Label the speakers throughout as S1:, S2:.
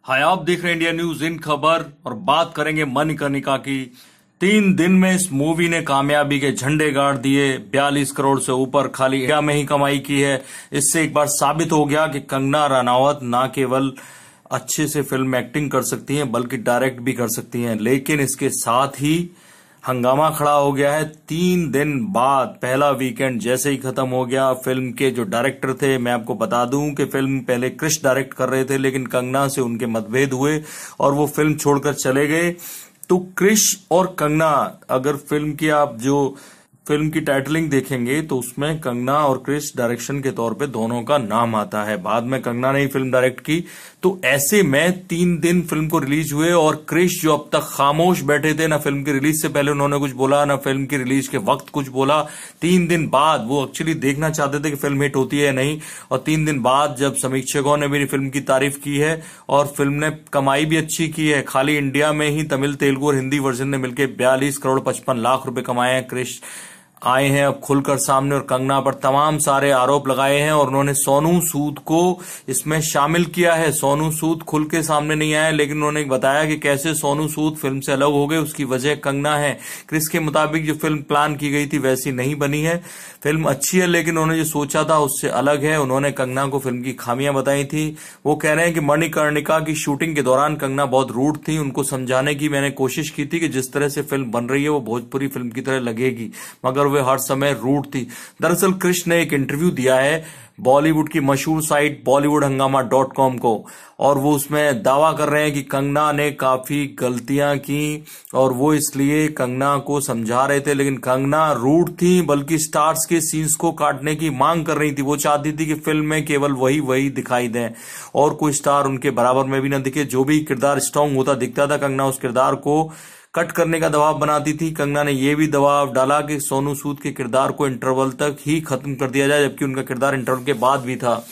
S1: हाय, आप देख रहे हैं इंडिया न्यूज इन खबर और बात करेंगे मणिकर्णिका की। 3 दिन में इस मूवी ने कामयाबी के झंडे गाड़ दिए। 42 करोड़ से ऊपर खाली इंडिया में ही कमाई की है। इससे एक बार साबित हो गया कि कंगना रनावत ना केवल अच्छे से फिल्म एक्टिंग कर सकती हैं बल्कि डायरेक्ट भी कर सकती हैं। लेकिन इसके साथ ही हंगामा खड़ा हो गया है। 3 दिन बाद पहला वीकेंड जैसे ही खत्म हो गया, फिल्म के जो डायरेक्टर थे, मैं आपको बता दूं कि फिल्म पहले क्रिश डायरेक्ट कर रहे थे, लेकिन कंगना से उनके मतभेद हुए और वो फिल्म छोड़कर चले गए। तो क्रिश और कंगना, अगर फिल्म की आप जो फिल्म की टाइटलिंग देखेंगे तो उसमें कंगना और क्रिश डायरेक्शन के तौर पे दोनों का नाम आता है। बाद में कंगना ने ही फिल्म डायरेक्ट की। तो ऐसे में 3 दिन फिल्म को रिलीज हुए और क्रिश जो अब तक खामोश बैठे थे, ना फिल्म की रिलीज से पहले उन्होंने कुछ बोला, ना फिल्म की रिलीज के वक्त कुछ बोला। 3 दिन बाद वो एक्चुअली देखना चाहते थे कि फिल्म हिट होती है या नहीं, और 3 दिन बाद जब समीक्षकों ने मेरी फिल्म की तारीफ की है और फिल्म ने कमाई भी अच्छी की है, खाली इंडिया में ही तमिल, तेलुगु और हिंदी वर्जन ने मिलकर 42 करोड़ 55 लाख रुपए कमाए हैं। क्रिश आए हैं अब खुलकर सामने और कंगना पर तमाम सारे आरोप लगाए हैं और उन्होंने सोनू सूद को इसमें शामिल किया है। सोनू सूद खुल के सामने नहीं आए, लेकिन उन्होंने बताया कि कैसे सोनू सूद फिल्म से अलग हो गए, उसकी वजह कंगना है। क्रिस के मुताबिक जो फिल्म प्लान की गई थी वैसी नहीं बनी है। फिल्म अच्छी है लेकिन उन्होंने जो सोचा था उससे अलग है। उन्होंने कंगना को फिल्म की खामियां बताई थी। वो कह रहे हैं कि मणिकर्णिका की शूटिंग के दौरान कंगना बहुत रूड थी। उनको समझाने की मैंने कोशिश की थी कि जिस तरह से फिल्म बन रही है वो भोजपुरी फिल्म की तरह लगेगी, मगर वे हर समय रूड थी। दरअसल क्रिश ने एक इंटरव्यू दिया है बॉलीवुड की मशहूर साइट bollywoodhangama.com को, और वो उसमें दावा कर रहे हैं कि कंगना ने काफी गलतियां की और वो इसलिए कंगना को समझा रहे थे, लेकिन कंगना रूड थी, बल्कि स्टार्स के सीन्स को काटने की मांग कर रही थी। वो चाहती थी कि फिल्म में केवल वही दिखाई दें और कोई स्टार उनके बराबर में भी न दिखे। जो भी किरदार स्ट्रांग होता दिखता था, कंगना उस किरदार को कट करने का दबाव बनाती थी। कंगना ने यह भी दबाव डाला कि सोनू सूद के किरदार को इंटरवल तक ही खत्म कर दिया जाए, जबकि उनका किरदार इंटरवल के बाद भी था।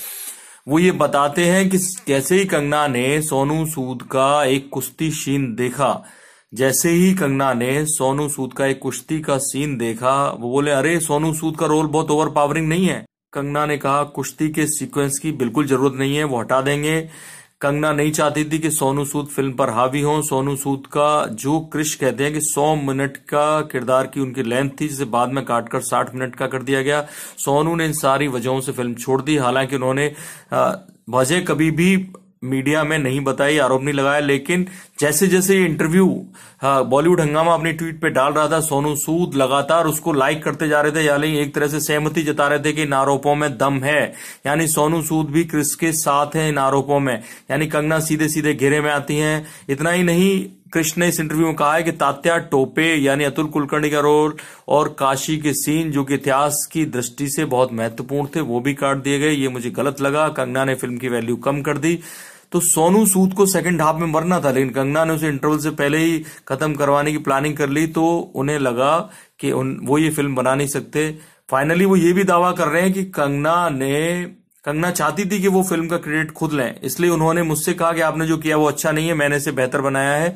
S1: वो ये बताते हैं कि कैसे ही कंगना ने सोनू सूद का एक कुश्ती सीन देखा, जैसे ही कंगना ने सोनू सूद का एक कुश्ती का सीन देखा, वो बोले, अरे सोनू सूद का रोल बहुत ओवर पावरिंग नहीं है। कंगना ने कहा कुश्ती के सीक्वेंस की बिल्कुल जरूरत नहीं है, वो हटा देंगे। कंगना नहीं चाहती थी कि सोनू सूद फिल्म पर हावी हो। सोनू सूद का जो क्रिश कहते हैं कि 100 मिनट का किरदार की उनकी लेंथ थी, जिसे बाद में काटकर 60 मिनट का कर दिया गया। सोनू ने इन सारी वजहों से फिल्म छोड़ दी। हालांकि उन्होंने वजह कभी भी मीडिया में नहीं बताई, आरोप नहीं लगाया, लेकिन जैसे जैसे ये इंटरव्यू बॉलीवुड हंगामा अपनी ट्वीट पे डाल रहा था, सोनू सूद लगातार उसको लाइक करते जा रहे थे, यानी एक तरह से सहमति जता रहे थे कि इन आरोपों में दम है। यानी सोनू सूद भी क्रिस के साथ हैं इन आरोपों में, यानी कंगना सीधे सीधे घेरे में आती हैं। इतना ही नहीं, कृष्ण ने इस इंटरव्यू में कहा है कि तात्या टोपे यानी अतुल कुलकर्णी का रोल और काशी के सीन जो कि इतिहास की दृष्टि से बहुत महत्वपूर्ण थे, वो भी काट दिए गए। ये मुझे गलत लगा। कंगना ने फिल्म की वैल्यू कम कर दी। तो सोनू सूद को सेकंड हाफ में मरना था, लेकिन कंगना ने उसे इंटरवल से पहले ही खत्म करवाने की प्लानिंग कर ली, तो उन्हें लगा कि वो ये फिल्म बना नहीं सकते। फाइनली वो ये भी दावा कर रहे हैं कि कंगना चाहती थी कि वो फिल्म का क्रेडिट खुद लें, इसलिए उन्होंने मुझसे कहा कि आपने जो किया वो अच्छा नहीं है, मैंने इसे बेहतर बनाया है।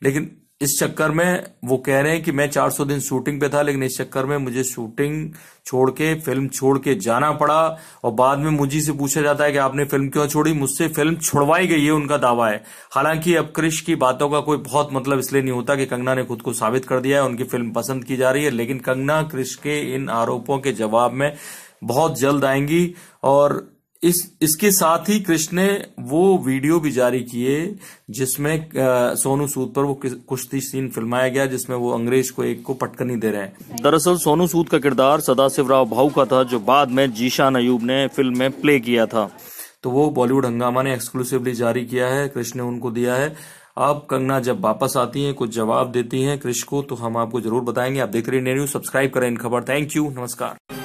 S1: लेकिन इस चक्कर में वो कह रहे हैं कि मैं 400 दिन शूटिंग पे था, लेकिन इस चक्कर में मुझे शूटिंग छोड़ के, फिल्म छोड़ के जाना पड़ा, और बाद में मुझे से पूछा जाता है कि आपने फिल्म क्यों छोड़ी। मुझसे फिल्म छुड़वाई गई है, उनका दावा है। हालांकि अब क्रिश की बातों का कोई बहुत मतलब इसलिए नहीं होता कि कंगना ने खुद को साबित कर दिया है, उनकी फिल्म पसंद की जा रही है, लेकिन कंगना क्रिश के इन आरोपों के जवाब में बहुत जल्द आएंगी। और इसके साथ ही कृष्ण ने वो वीडियो भी जारी किए जिसमें सोनू सूद पर वो कुश्ती सीन फिल्माया गया, जिसमें वो अंग्रेज को एक को पटकनी दे रहे हैं। दरअसल सोनू सूद का किरदार सदाशिवराव भाऊ का था, जो बाद में जीशान अयूब ने फिल्म में प्ले किया था। तो वो बॉलीवुड हंगामा ने एक्सक्लूसिवली जारी किया है, कृष्ण ने उनको दिया है। अब कंगना जब वापस आती हैं, कुछ जवाब देती हैं कृष्ण को, तो हम आपको जरूर बताएंगे। आप देख रहे हैं इंडिया न्यूज, सब्सक्राइब करें इन खबर। थैंक यू, नमस्कार।